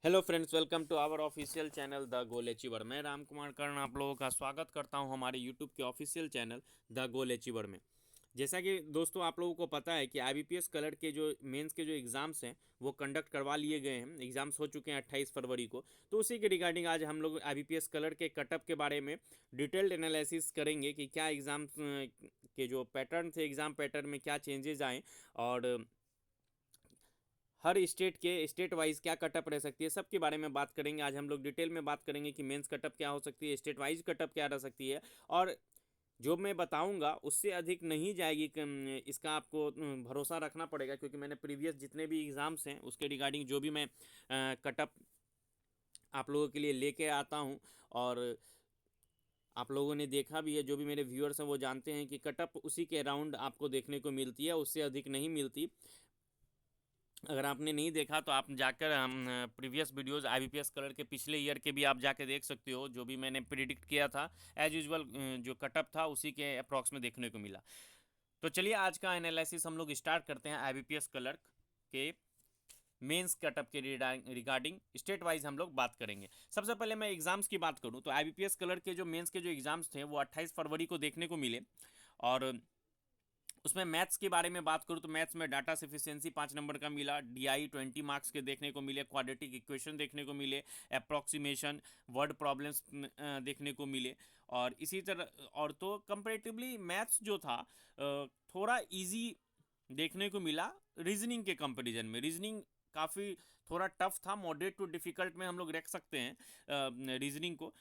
Hello friends, welcome to our official channel the goal achiever. मैं राम कुमार कर्ण आप लोगों का स्वागत करता हूं हमारे यूट्यूब के official channel the goal achiever में। जैसा कि दोस्तों आप लोगों को पता है कि आईबीपीएस कलर के जो मेंस के जो एग्ज़ाम्स हैं वो कंडक्ट करवा लिए गए हैं। एग्ज़ाम्स हो चुके हैं 28 फरवरी को। तो उसी के रिगार्डिंग आज हम लोग आईबीपीएस कलर के कटअप के बारे में डिटेल्ड एनालिसिस करेंगे कि क्या एग्ज़ाम्स के जो पैटर्न थे, एग्ज़ाम पैटर्न में क्या चेंजेस आए और हर स्टेट वाइज क्या कटअप रह सकती है, सबके बारे में बात करेंगे। आज हम लोग डिटेल में बात करेंगे कि मेंस कटअप क्या हो सकती है, स्टेट वाइज कटअप क्या रह सकती है, और जो मैं बताऊंगा उससे अधिक नहीं जाएगी। इसका आपको भरोसा रखना पड़ेगा, क्योंकि मैंने प्रीवियस जितने भी एग्ज़ाम्स हैं उसके रिगार्डिंग जो भी मैं कटअप आप लोगों के लिए लेके आता हूं, और आप लोगों ने देखा भी है, जो भी मेरे व्यूअर्स हैं वो जानते हैं कि कटअप उसी के अराउंड आपको देखने को मिलती है, उससे अधिक नहीं मिलती। अगर आपने नहीं देखा तो आप जाकर हम प्रीवियस वीडियोस आईबीपीएस कलर के पिछले ईयर के भी आप जाके देख सकते हो। जो भी मैंने प्रिडिक्ट किया था एज यूजुअल जो कटअप था उसी के अप्रॉक्स में देखने को मिला। तो चलिए आज का एनालिसिस हम लोग स्टार्ट करते हैं आईबीपीएस कलर के मेंस कटअप के रिगार्डिंग। स्टेट वाइज हम लोग बात करेंगे। सबसे पहले मैं एग्जाम्स की बात करूं तो आईबीपीएस कलर के जो मेंस के जो एग्जाम्स थे वो 28 फरवरी को देखने को मिले। और उसमें मैथ्स के बारे में बात करूँ तो मैथ्स में डाटा सफिशिएंसी 5 नंबर का मिला, डीआई 20 मार्क्स के देखने को मिले, क्वाड्रेटिक इक्वेशन देखने को मिले, अप्रॉक्सीमेशन, वर्ड प्रॉब्लम्स देखने को मिले। और इसी तरह और तो कंपेरेटिवली मैथ्स जो था थोड़ा इजी देखने को मिला रीजनिंग के कंपैरिजन में। रीजनिंग काफ़ी थोड़ा टफ था, मॉडरेट टू डिफ़िकल्ट में हम लोग रख सकते हैं रीजनिंग को।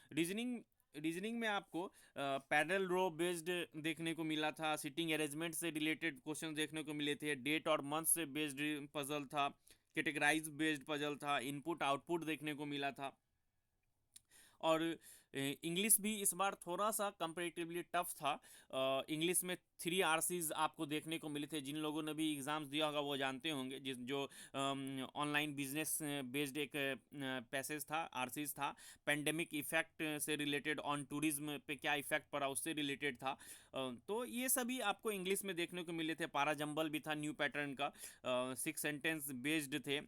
रीजनिंग में आपको पैरेलल रो बेस्ड देखने को मिला था, सिटिंग अरेंजमेंट से रिलेटेड क्वेश्चन देखने को मिले थे, डेट और मंथ से बेस्ड पजल था, कैटेगराइज बेस्ड पजल था, इनपुट आउटपुट देखने को मिला था। और इंग्लिश भी इस बार थोड़ा सा कंपेरेटिवली टफ था। इंग्लिश में 3 RCs आपको देखने को मिले थे। जिन लोगों ने भी एग्ज़ाम्स दिया होगा वो जानते होंगे, जिस जो ऑनलाइन बिजनेस बेस्ड एक पैसेज था, RCs था। पेंडेमिक इफेक्ट से रिलेटेड, ऑन टूरिज्म पे क्या इफेक्ट पड़ा उससे रिलेटेड था। तो ये सभी आपको इंग्लिश में देखने को मिले थे। पारा जंबल भी था न्यू पैटर्न का, 6 सेंटेंस बेस्ड थे।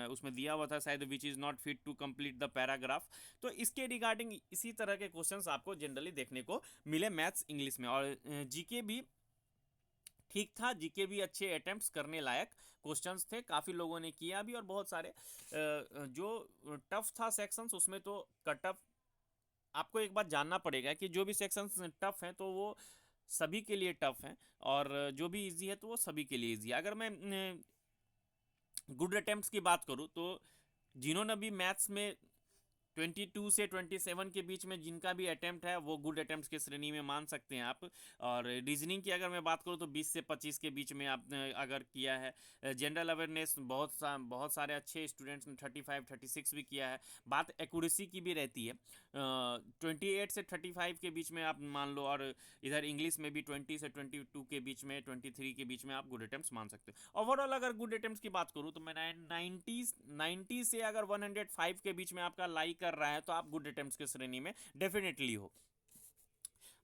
उसमें दिया हुआ था शायद which is not fit to complete the paragraph. तो इसके रिगार्डिंग इसी तरह के क्वेश्चंस आपको जनरली देखने को मिले मैथ्स इंग्लिश में। और जीके भी ठीक था, जीके भी अच्छे अटेम्प्ट्स करने लायक क्वेश्चंस थे, काफ़ी लोगों ने किया भी। और बहुत सारे जो टफ था सेक्शंस उसमें तो कट ऑफ आपको एक बात जानना पड़ेगा कि जो भी सेक्शंस टफ हैं तो वो सभी के लिए टफ हैं, और जो भी इजी है तो वो सभी के लिए इजी है। अगर मैं गुड अटेम्प्ट्स की बात करूँ तो जिन्होंने भी मैथ्स में 22 से 27 के बीच में जिनका भी अटेम्प्ट है वो गुड अटेम्प्ट की श्रेणी में मान सकते हैं आप। और रीजनिंग की अगर मैं बात करूँ तो 20 से 25 के बीच में आपने अगर किया है। जनरल अवेयरनेस बहुत सारे अच्छे स्टूडेंट्स ने 35 36 भी किया है। बात एक्यूरेसी की भी रहती है। 28 से 35 के बीच में आप मान लो, और इधर इंग्लिश में भी 20 से 22 के बीच में, 23 के बीच में आप गुड अटेम्प्ट मान सकते हो। ओवरऑल अगर गुड अटेम्प्ट की बात करूँ तो मैं 90 से अगर 105 के बीच में आपका लाई कर रहा है तो आप गुड अटेम्प्ट की श्रेणी में डेफिनेटली हो।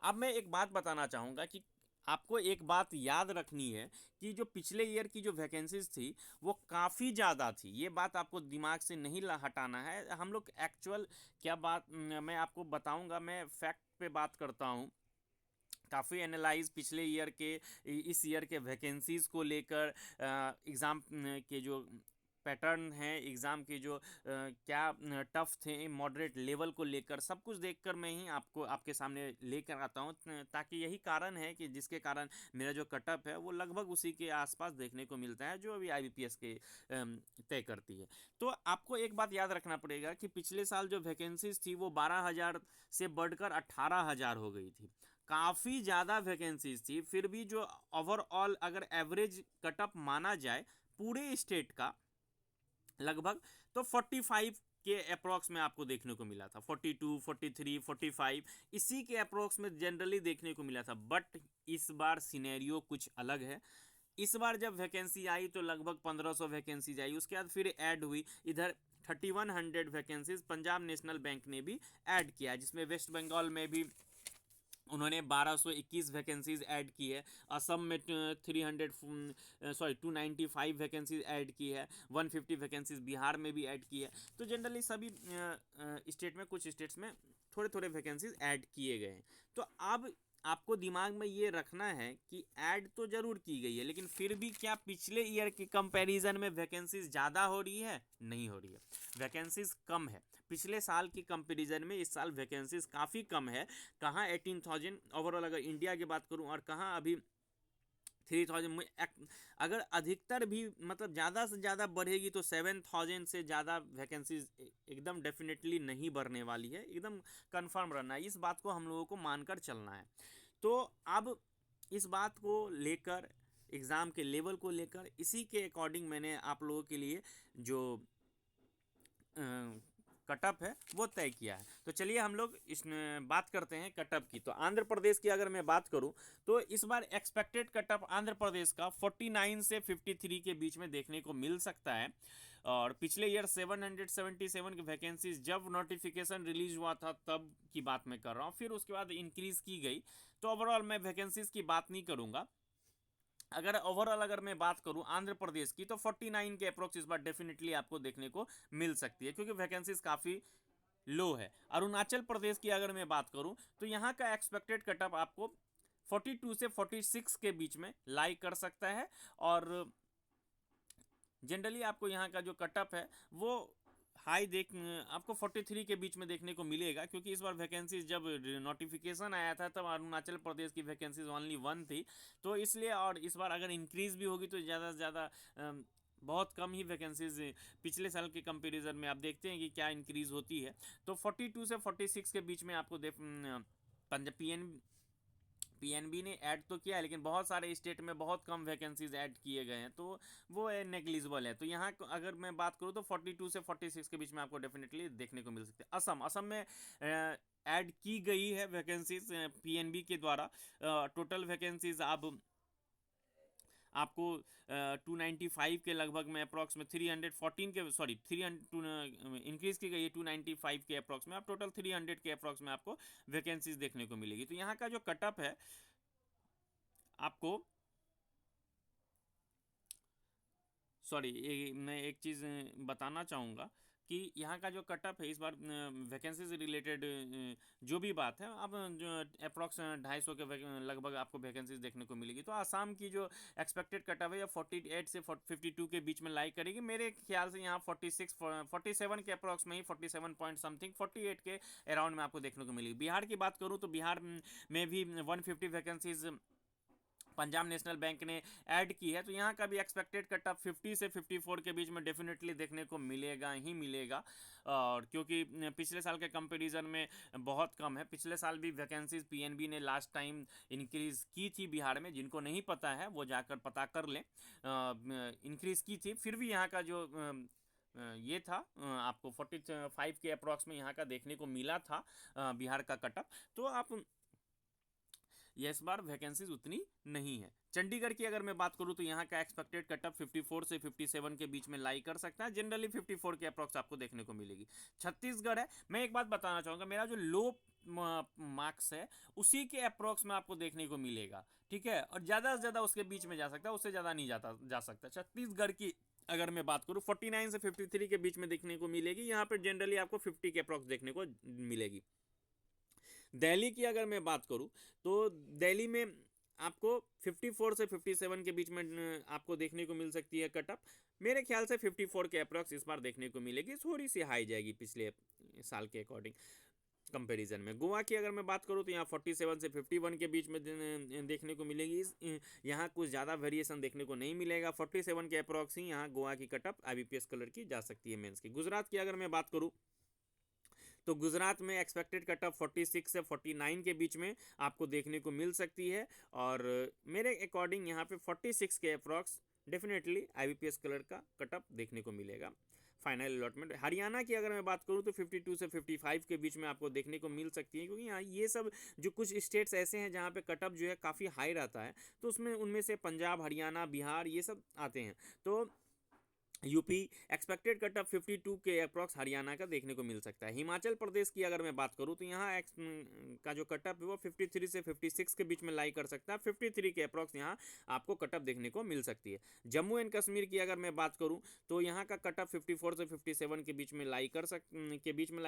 अब मैं एक बात बताना चाहूँगा कि आपको एक बात याद रखनी है कि जो पिछले ईयर की जो वैकेंसीज थी वो काफ़ी ज़्यादा थी। ये बात आपको दिमाग से नहीं हटाना है। हम लोग एक्चुअल क्या बात मैं आपको बताऊंगा, मैं फैक्ट पे बात करता हूँ। काफ़ी एनालाइज पिछले ईयर के इस ईयर के वैकेंसीज़ को लेकर, एग्ज़ाम के जो पैटर्न है, एग्ज़ाम के जो क्या टफ थे, मॉडरेट लेवल को लेकर, सब कुछ देखकर मैं ही आपको आपके सामने लेकर आता हूँ। ताकि यही कारण है कि जिसके कारण मेरा जो कटअप है वो लगभग उसी के आसपास देखने को मिलता है जो अभी आईबीपीएस के तय करती है। तो आपको एक बात याद रखना पड़ेगा कि पिछले साल जो वैकेंसीज थी वो 12,000 से बढ़कर 18,000 हो गई थी। काफ़ी ज़्यादा वैकेंसीज थी। फिर भी जो ओवरऑल अगर एवरेज कटअप माना जाए पूरे स्टेट का लगभग, तो 45 के अप्रॉक्स में आपको देखने को मिला था। 42, 43, 45 इसी के अप्रॉक्स में जनरली देखने को मिला था। बट इस बार सिनेरियो कुछ अलग है। इस बार जब वैकेंसी आई तो लगभग 1500 वैकेंसीज आई, उसके बाद फिर ऐड हुई इधर 3100 वैकेंसीज पंजाब नेशनल बैंक ने भी ऐड किया, जिसमें वेस्ट बंगाल में भी उन्होंने 1221 वैकेंसीज ऐड की है। असम में 295 वैकेंसीज ऐड की है। 150 वैकेंसीज बिहार में भी ऐड की है। तो जनरली सभी स्टेट में, कुछ स्टेट्स में थोड़े थोड़े वैकेंसीज ऐड किए गए हैं। तो अब आपको दिमाग में ये रखना है कि ऐड तो ज़रूर की गई है, लेकिन फिर भी क्या पिछले ईयर के कंपैरिजन में वैकेंसीज ज़्यादा हो रही है? नहीं हो रही है, वैकेंसीज कम है। पिछले साल की कंपैरिजन में इस साल वैकेंसीज काफ़ी कम है। कहाँ 18,000 ओवरऑल अगर इंडिया की बात करूँ, और कहाँ अभी 3,000 में। अगर अधिकतर भी मतलब ज़्यादा से ज़्यादा बढ़ेगी तो 7,000 से ज़्यादा वैकेंसीज एकदम डेफिनेटली नहीं बढ़ने वाली है, एकदम कंफर्म रहना है। इस बात को हम लोगों को मानकर चलना है। तो अब इस बात को लेकर, एग्ज़ाम के लेवल को लेकर, इसी के अकॉर्डिंग मैंने आप लोगों के लिए जो कटअप है वो तय किया है। तो चलिए हम लोग इस बात करते हैं कटअप की। तो आंध्र प्रदेश की अगर मैं बात करूं तो इस बार एक्सपेक्टेड कटअप आंध्र प्रदेश का 49 से 53 के बीच में देखने को मिल सकता है। और पिछले ईयर 777 की वैकेंसीज जब नोटिफिकेशन रिलीज हुआ था तब की बात मैं कर रहा हूँ, फिर उसके बाद इंक्रीज की गई। तो ओवरऑल मैं वैकेंसीज की बात नहीं करूँगा। अगर ओवरऑल अगर मैं बात करूं आंध्र प्रदेश की, तो 49 के अप्रोक्स इस बार डेफिनेटली आपको देखने को मिल सकती है, क्योंकि वैकेंसीज काफ़ी लो है। अरुणाचल प्रदेश की अगर मैं बात करूं तो यहाँ का एक्सपेक्टेड कटअप आपको 42 से 46 के बीच में लाई कर सकता है। और जनरली आपको यहाँ का जो कटअप है वो हाई आपको 43 के बीच में देखने को मिलेगा, क्योंकि इस बार वैकेंसीज जब नोटिफिकेशन आया था तब अरुणाचल प्रदेश की वैकेंसीज ओनली 1 थी। तो इसलिए, और इस बार अगर इंक्रीज भी होगी तो ज़्यादा से ज़्यादा बहुत कम ही वैकेंसीज पिछले साल के कंपैरिजन में आप देखते हैं कि क्या इंक्रीज होती है। तो 42 से 46 के बीच में आपको पंजाब पीएनबी ने ऐड तो किया है, लेकिन बहुत सारे स्टेट में बहुत कम वैकेंसीज ऐड किए गए हैं, तो वो नेग्लिजिबल है। तो यहाँ अगर मैं बात करूँ तो 42 से 46 के बीच में आपको डेफिनेटली देखने को मिल सकते हैं। असम में ऐड की गई है वैकेंसीज पीएनबी के द्वारा। टोटल वैकेंसीज आपको 295 के लगभग में अप्रॉक्स में 314 के, सॉरी 300 इंक्रीज की गई है 295 के अप्रॉक्स में। आप टोटल 300 के अप्रॉक्स में आपको वैकेंसीज देखने को मिलेगी। तो यहाँ का जो कटअप है आपको, सॉरी मैं एक चीज़ बताना चाहूँगा कि यहाँ का जो कटअप है इस बार वैकेंसी से रिलेटेड जो भी बात है, अब जो अप्रॉक्स 250 के लगभग आपको वैकेंसीज देखने को मिलेगी। तो आसाम की जो एक्सपेक्टेड कटअप है या 48 से 52 के बीच में लाइक करेगी। मेरे ख्याल से यहाँ 47 के अप्रॉक्स में ही 47 पॉइंट समथिंग 48 के अराउंड में आपको देखने को मिलेगी। बिहार की बात करूँ तो बिहार में भी 150 वैकेंसीज पंजाब नेशनल बैंक ने ऐड की है। तो यहाँ का भी एक्सपेक्टेड कटअप 50 से 54 के बीच में डेफिनेटली देखने को मिलेगा ही मिलेगा। और क्योंकि पिछले साल के कंपैरिजन में बहुत कम है। पिछले साल भी वैकेंसीज पीएनबी ने लास्ट टाइम इंक्रीज़ की थी बिहार में, जिनको नहीं पता है वो जाकर पता कर लें, इंक्रीज़ की थी। फिर भी यहाँ का जो ये था आपको 45 के अप्रॉक्स में यहाँ का देखने को मिला था बिहार का कटअप। तो आप ये इस बार वैकेंसीज उतनी नहीं है। चंडीगढ़ की अगर मैं बात करूं तो यहाँ का एक्सपेक्टेड कटअप 54 से 57 के बीच में लाई कर सकता है। जनरली 54 के अप्रॉक्स आपको देखने को मिलेगी। छत्तीसगढ़ है, मैं एक बात बताना चाहूँगा, मेरा जो लो मार्क्स है उसी के अप्रॉक्स में आपको देखने को मिलेगा, ठीक है। और ज़्यादा से ज़्यादा उसके बीच में जा सकता है, उससे ज़्यादा नहीं जा सकता। छत्तीसगढ़ की अगर मैं बात करूँ 49 से 53 के बीच में देखने को मिलेगी। यहाँ पर जनरली आपको 50 के अप्रॉक्स देखने को मिलेगी। दिल्ली की अगर मैं बात करूं तो दिल्ली में आपको 54 से 57 के बीच में आपको देखने को मिल सकती है कटअप। मेरे ख्याल से 54 के अप्रॉक्स इस बार देखने को मिलेगी, थोड़ी सी हाई जाएगी पिछले साल के अकॉर्डिंग कंपैरिजन में। गोवा की अगर मैं बात करूं तो यहाँ 47 से 51 के बीच में देखने को मिलेगी। यहाँ कुछ ज़्यादा वेरिएशन देखने को नहीं मिलेगा। 47 के अप्रॉक्स ही यहाँ गोवा की कटअप IBPS कलर की जा सकती है मेंस की। गुजरात की अगर मैं बात करूँ तो गुजरात में एक्सपेक्टेड कटअप 46 से 49 के बीच में आपको देखने को मिल सकती है। और मेरे अकॉर्डिंग यहाँ पे 46 के अप्रॉक्स डेफिनेटली IBPS कलर का कटअप देखने को मिलेगा फाइनल अलॉटमेंट। हरियाणा की अगर मैं बात करूँ तो 52 से 55 के बीच में आपको देखने को मिल सकती है, क्योंकि यहाँ ये सब जो कुछ स्टेट्स ऐसे हैं जहाँ पे कटअप जो है काफ़ी हाई रहता है, तो उसमें उनमें से पंजाब, हरियाणा, बिहार ये सब आते हैं। तो यूपी एक्सपेक्टेड कट ऑफ 52 के अप्रॉक्स हरियाणा का देखने को मिल सकता है। हिमाचल प्रदेश की अगर मैं बात करूं तो यहाँ का जो कट ऑफ है वो 53 से 56 के बीच में लाई कर सकता है। 53 के अप्रॉक्स यहाँ आपको कट ऑफ देखने को मिल सकती है। जम्मू एंड कश्मीर की अगर मैं बात करूं तो यहाँ का कट ऑफ 54 से 57 के बीच में लाई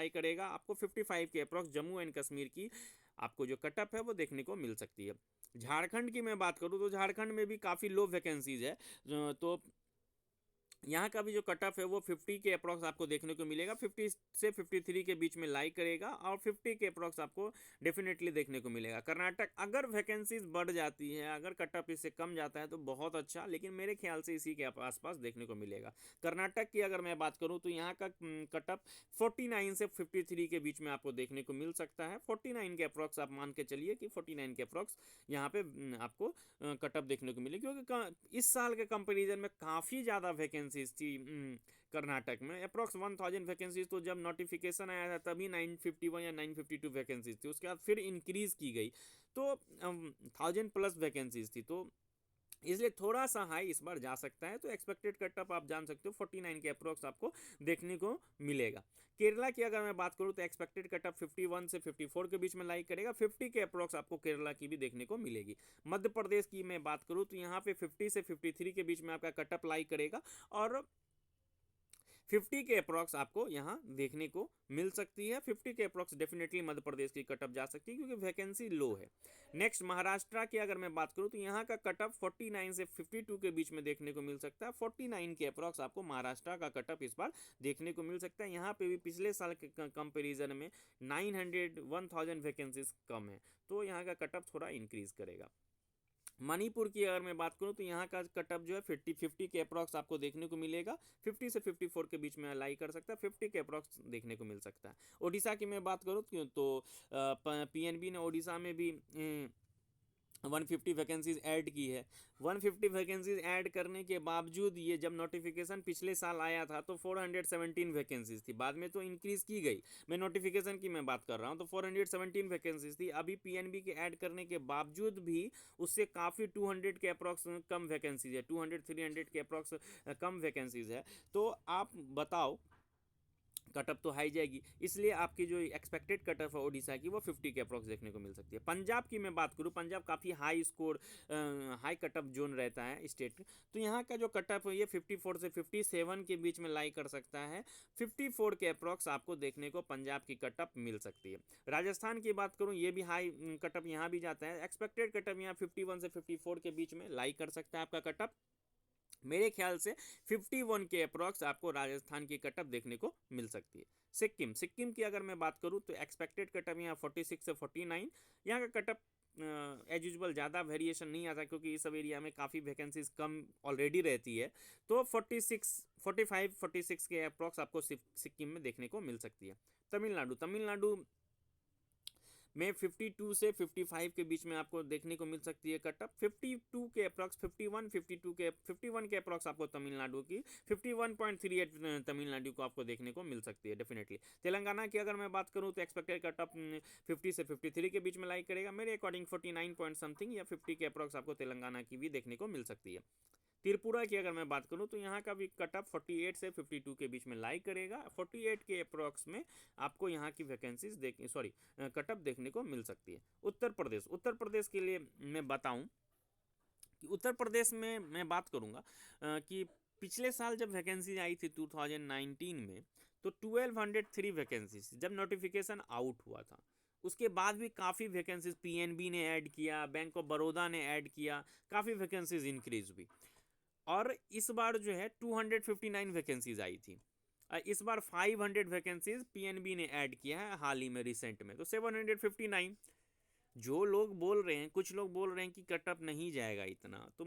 करेगा। आपको 55 के अप्रॉक्स जम्मू एंड कश्मीर की आपको जो कट ऑफ है वो देखने को मिल सकती है। झारखंड की मैं बात करूँ तो झारखंड में भी काफ़ी लो वैकेंसीज है। तो यहाँ का भी जो कट ऑफ है वो 50 के अप्रॉक्स आपको देखने को मिलेगा। 50 से 53 के बीच में लाई करेगा और 50 के अप्रॉक्स आपको डेफिनेटली देखने को मिलेगा। कर्नाटक अगर वैकेंसीज बढ़ जाती है, अगर कट ऑफ इससे कम जाता है तो बहुत अच्छा, लेकिन मेरे ख्याल से इसी के आसपास देखने को मिलेगा। कर्नाटक की अगर मैं बात करूँ तो यहाँ का कट ऑफ 49 से 53 के बीच में आपको देखने को मिल सकता है। 49 के अप्रॉक्स आप मान के चलिए कि 49 के अप्रॉक्स यहाँ पे आपको कट ऑफ देखने को मिले, क्योंकि इस साल के कंपेरिजन में काफ़ी ज़्यादा वैकेंसीज थी कर्नाटक में। अप्रॉक्स 1000 वैकेंसीज तो जब नोटिफिकेशन आया था तभी 951 या 952 वैकेंसीज थी। उसके बाद फिर इंक्रीज़ की गई तो 1000+ वैकेंसीज थी, तो इसलिए थोड़ा सा हाई इस बार जा सकता है। तो एक्सपेक्टेड कट ऑफ आप जान सकते हो 49 के अप्रॉक्स आपको देखने को मिलेगा। केरला की अगर मैं बात करूं तो एक्सपेक्टेड कट ऑफ 51 से 54 के बीच में लाई करेगा। 50 के अप्रॉक्स आपको केरला की भी देखने को मिलेगी। मध्य प्रदेश की मैं बात करूं तो यहाँ पे 50 से 53 के बीच में आपका कट ऑफ लाई करेगा और 50 के अप्रॉक्स आपको यहाँ देखने को मिल सकती है। 50 के अप्रॉक्स डेफिनेटली मध्य प्रदेश की कट ऑफ जा सकती है क्योंकि वैकेंसी लो है। नेक्स्ट महाराष्ट्र की अगर मैं बात करूँ तो यहाँ का कट ऑफ 49 से 52 के बीच में देखने को मिल सकता है। 49 के अप्रॉक्स आपको महाराष्ट्र का कट ऑफ इस बार देखने को मिल सकता है। यहाँ पे भी पिछले साल के कंपेरिजन में 1000 वैकेंसीज कम है, तो यहाँ का कट ऑफ थोड़ा इंक्रीज करेगा। मणिपुर की अगर मैं बात करूं तो यहाँ का कट ऑफ जो है 50 के अप्रॉक्स आपको देखने को मिलेगा। 50 से 54 के बीच में लाई कर सकता है। 50 के अप्रॉक्स देखने को मिल सकता है। ओडिशा की मैं बात करूं तो पीएनबी ने ओडिशा में भी 150 वैकेंसीज ऐड की है। 150 वैकेंसीज ऐड करने के बावजूद ये जब नोटिफिकेशन पिछले साल आया था तो 417 वैकेंसीज थी, बाद में तो इंक्रीज़ की गई। मैं नोटिफिकेशन की मैं बात कर रहा हूँ तो 417 वैकेंसीज थी। अभी पीएनबी के ऐड करने के बावजूद भी उससे काफ़ी 200 के अप्रॉक्स कम वैकेंसीज है, 200-300 के अप्रॉक्स कम वैकेंसीज है। तो आप बताओ, कट ऑफ तो हाई जाएगी, इसलिए आपकी जो एक्सपेक्टेड कट ऑफ है ओडिशा की वो 50 के अप्रॉक्स देखने को मिल सकती है। पंजाब की मैं बात करूँ, पंजाब काफ़ी high score high cut off zone रहता है स्टेट, तो यहाँ का जो कट ऑफ है ये 54 से 57 के बीच में लाई कर सकता है। 54 के अप्रॉक्स आपको देखने को पंजाब की कट ऑफ मिल सकती है। राजस्थान की बात करूँ, ये भी हाई कट ऑफ यहाँ भी जाता है। एक्सपेक्टेड कट ऑफ यहाँ 51 से 54 के बीच में लाई कर सकता है आपका कट ऑफ। मेरे ख्याल से 51 के अप्रॉक्स आपको राजस्थान की कट ऑफ देखने को मिल सकती है। सिक्किम की अगर मैं बात करूं तो एक्सपेक्टेड कट ऑफ यहाँ 46 से 49। यहाँ का कट ऑफ एज यूजल ज़्यादा वेरिएशन नहीं आता क्योंकि इस सब एरिया में काफ़ी वैकेंसीज कम ऑलरेडी रहती है, तो 45-46 के अप्रॉक्स आपको सिक्किम में देखने को मिल सकती है। तमिलनाडु में 52 से 55 के बीच में आपको देखने को मिल सकती है कट ऑफ। 52 के अप्रॉक्स 51 के अप्रॉक्स आपको तमिलनाडु की 51.38 तमिलनाडु को आपको देखने को मिल सकती है डेफिनेटली। तेलंगाना की अगर मैं बात करूं तो एक्सपेक्टेड कट ऑफ 50 से 53 के बीच में लाई करेगा। मेरे अकॉर्डिंग 49 पॉइंट समथिंग या 50 के अप्रॉक्स आपको तेलंगाना की भी देखने को मिल सकती है। त्रिपुरा की अगर मैं बात करूं तो यहाँ का भी कट ऑफ 48 से 52 के बीच में लाई करेगा। 48 के अप्रॉक्स में आपको यहाँ की वैकेंसीज कट ऑफ देखने को मिल सकती है। उत्तर प्रदेश के लिए मैं बताऊं कि उत्तर प्रदेश में मैं बात करूँगा कि पिछले साल जब वैकेंसी आई थी 2019 में तो 1203 वैकेंसीज जब नोटिफिकेशन आउट हुआ था, उसके बाद भी काफ़ी वैकेंसीज पीएनबी ने ऐड किया, बैंक ऑफ बड़ौदा ने ऐड किया, काफ़ी वैकेंसीज इंक्रीज हुई और इस बार जो है 259 वैकेंसीज आई थी। इस बार 500 वैकेंसीज पीएनबी ने ऐड किया है हाल ही में रिसेंट में, तो 759। जो लोग बोल रहे हैं, कुछ लोग बोल रहे हैं कि कट ऑफ नहीं जाएगा इतना, तो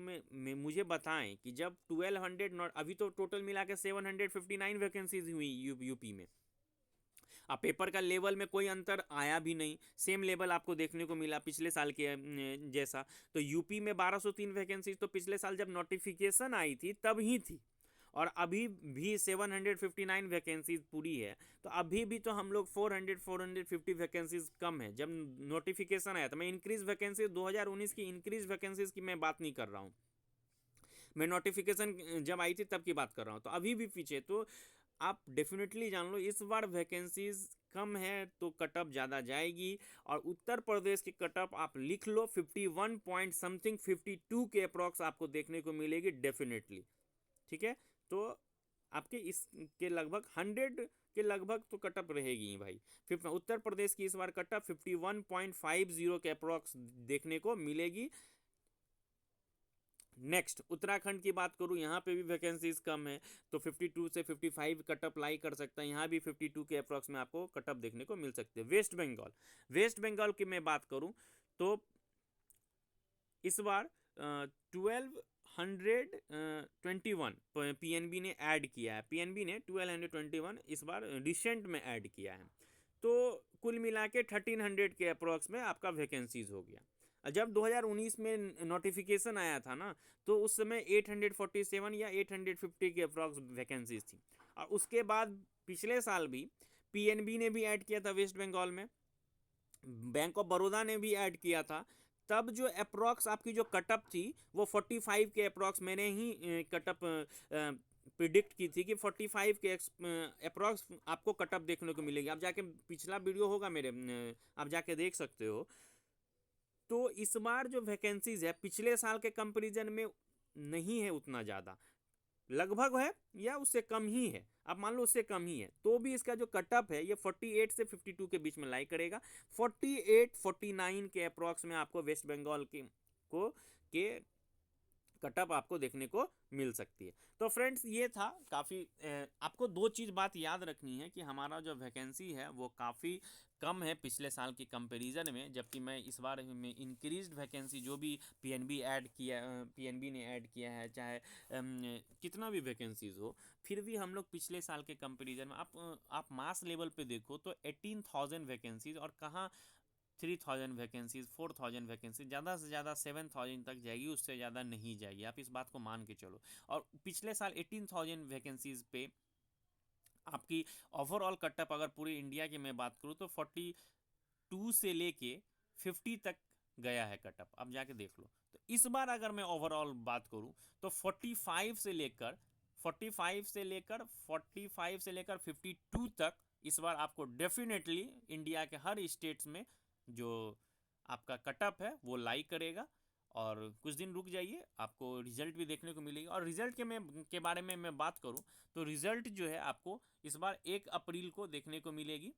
मुझे बताएं कि जब 1200 अभी तो टोटल मिला के 759 वैकेंसीज हुई यूपी में। अब पेपर का लेवल में कोई अंतर आया भी नहीं, सेम लेवल आपको देखने को मिला पिछले साल के जैसा। तो यूपी में 1203 वैकेंसीज तो पिछले साल जब नोटिफिकेशन आई थी तब ही थी, और अभी भी 759 वैकेंसीज पूरी है, तो अभी भी तो हम लोग 450 वैकेंसीज कम है जब नोटिफिकेशन आया था। मैं इंक्रीज वैकेंसीज 2019 की इंक्रीज वैकेंसीज की मैं बात नहीं कर रहा हूँ, मैं नोटिफिकेशन जब आई थी तब की बात कर रहा हूँ, तो अभी भी पीछे। तो आप डेफिनेटली जान लो इस बार वैकेंसीज कम है तो कटअप ज़्यादा जाएगी। और उत्तर प्रदेश की कटअप आप लिख लो 51 पॉइंट समथिंग 52 के अप्रॉक्स आपको देखने को मिलेगी डेफिनेटली। ठीक है, तो आपके इसके लगभग 100 के लगभग तो कटअप रहेगी ही भाई। फिर उत्तर प्रदेश की इस बार कटअप 51.50 के अप्रॉक्स देखने को मिलेगी। नेक्स्ट उत्तराखंड की बात करूँ, यहाँ पे भी वैकेंसीज कम है, तो 52 से 55 कटअप लाई कर सकता है। यहाँ भी 52 के अप्रॉक्स में आपको कटअप देखने को मिल सकते हैं। वेस्ट बंगाल की मैं बात करूँ तो इस बार 1221 पीएनबी ने ऐड किया है। पीएनबी ने 1221 इस बार रिसेंट में ऐड किया है। तो कुल मिला के 1300 के अप्रॉक्स में आपका वैकेंसीज हो गया। जब 2019 में नोटिफिकेशन आया था ना, तो उस समय 847 या 850 के अप्रॉक्स वैकेंसीज थी। और उसके बाद पिछले साल भी पीएनबी ने भी ऐड किया था वेस्ट बंगाल में, बैंक ऑफ बड़ौदा ने भी ऐड किया था। तब जो अप्रॉक्स आपकी जो कटअप थी वो 45 के अप्रॉक्स, मैंने ही कटअप प्रिडिक्ट की थी कि 45 के अप्रॉक्स आपको कटअप देखने को मिलेगी। आप जाके पिछला वीडियो होगा मेरे, आप जाके देख सकते हो। तो इस बार जो वैकेंसीज है पिछले साल के कंपैरिजन में नहीं है उतना ज़्यादा, लगभग है या उससे कम ही है। आप मान लो उससे कम ही है, तो भी इसका जो कटअप है ये 48 से 52 के बीच में लाई करेगा। 48-49 के अप्रॉक्स में आपको वेस्ट बंगाल के कटअप आपको देखने को मिल सकती है। तो फ्रेंड्स ये था काफ़ी, आपको दो चीज़ बात याद रखनी है कि हमारा जो वैकेंसी है वो काफ़ी कम है पिछले साल की कंपैरिजन में, जबकि मैं इस बार में इंक्रीज्ड वैकेंसी जो भी पीएनबी ने ऐड किया है, चाहे कितना भी वैकेंसीज हो, फिर भी हम लोग पिछले साल के कंपैरिजन में आप मास लेवल पे देखो तो 18,000 वैकेंसीज, और कहाँ 3,000 वैकेंसीज, 4,000 वैकेंसीज, ज़्यादा से ज़्यादा 7,000 तक जाएगी, उससे ज़्यादा नहीं जाएगी। आप इस बात को मान के चलो। और पिछले साल 18,000 वैकेंसीज पे आपकी ओवरऑल कटअप अगर पूरी इंडिया की मैं बात करूँ तो 42 से लेके 50 तक गया है कटअप। अब जाके देख लो। तो इस बार अगर मैं ओवरऑल बात करूँ तो 45 से लेकर 52 तक इस बार आपको डेफिनेटली इंडिया के हर स्टेट्स में जो आपका कटअप है वो लाई करेगा। और कुछ दिन रुक जाइए, आपको रिजल्ट भी देखने को मिलेगी। और रिजल्ट के बारे में मैं बात करूं तो रिजल्ट जो है आपको इस बार 1 अप्रैल को देखने को मिलेगी।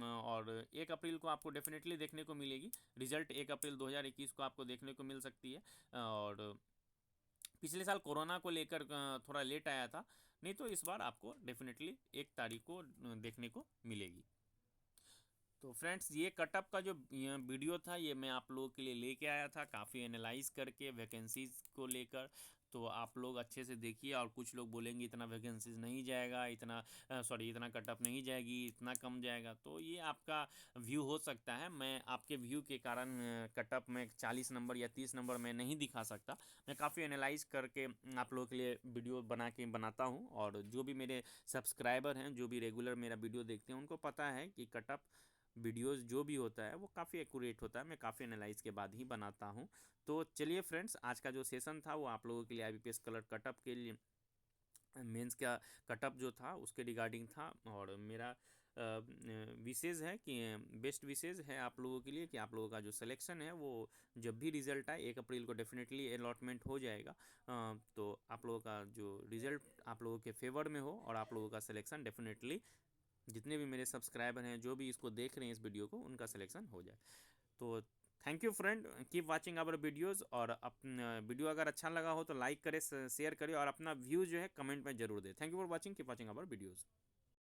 और 1 अप्रैल को आपको डेफिनेटली देखने को मिलेगी रिजल्ट। 1 अप्रैल 2021 को आपको देखने को मिल सकती है। और पिछले साल कोरोना को लेकर थोड़ा लेट आया था, नहीं तो इस बार आपको डेफिनेटली 1 तारीख को देखने को मिलेगी। तो फ्रेंड्स ये कटअप का जो वीडियो था ये मैं आप लोगों के लिए लेके आया था, काफ़ी एनालाइज करके वैकेंसीज़ को लेकर। तो आप लोग अच्छे से देखिए। और कुछ लोग बोलेंगे इतना वैकेंसीज नहीं जाएगा, इतना कटअप नहीं जाएगी, इतना कम जाएगा। तो ये आपका व्यू हो सकता है। मैं आपके व्यू के कारण कटअप में 40 नंबर या 30 नंबर मैं नहीं दिखा सकता। मैं काफ़ी एनालाइज करके आप लोगों के लिए वीडियो बनाता हूँ। और जो भी मेरे सब्सक्राइबर हैं, जो भी रेगुलर मेरा वीडियो देखते हैं, उनको पता है कि कटअप वीडियोस जो भी होता है वो काफ़ी एक्यूरेट होता है। मैं काफ़ी एनालाइज के बाद ही बनाता हूँ। तो चलिए फ्रेंड्स, आज का जो सेशन था वो आप लोगों के लिए आईबीपीएस क्लर्क कटअप के लिए मेंस का कटअप जो था उसके रिगार्डिंग था। और मेरा विशेष है कि बेस्ट विशेष है आप लोगों के लिए कि आप लोगों का जो सिलेक्शन है वो जब भी रिज़ल्ट आए 1 अप्रैल को डेफिनेटली अलॉटमेंट हो जाएगा। तो आप लोगों का जो रिज़ल्ट आप लोगों के फेवर में हो और आप लोगों का सिलेक्शन डेफिनेटली, जितने भी मेरे सब्सक्राइबर हैं जो भी इसको देख रहे हैं इस वीडियो को, उनका सिलेक्शन हो जाए। तो thank you friend, keep watching our videos. और अपना वीडियो अगर अच्छा लगा हो तो लाइक करें, शेयर करें और अपना व्यू जो है कमेंट में जरूर दें। Thank you for watching, keep watching our videos.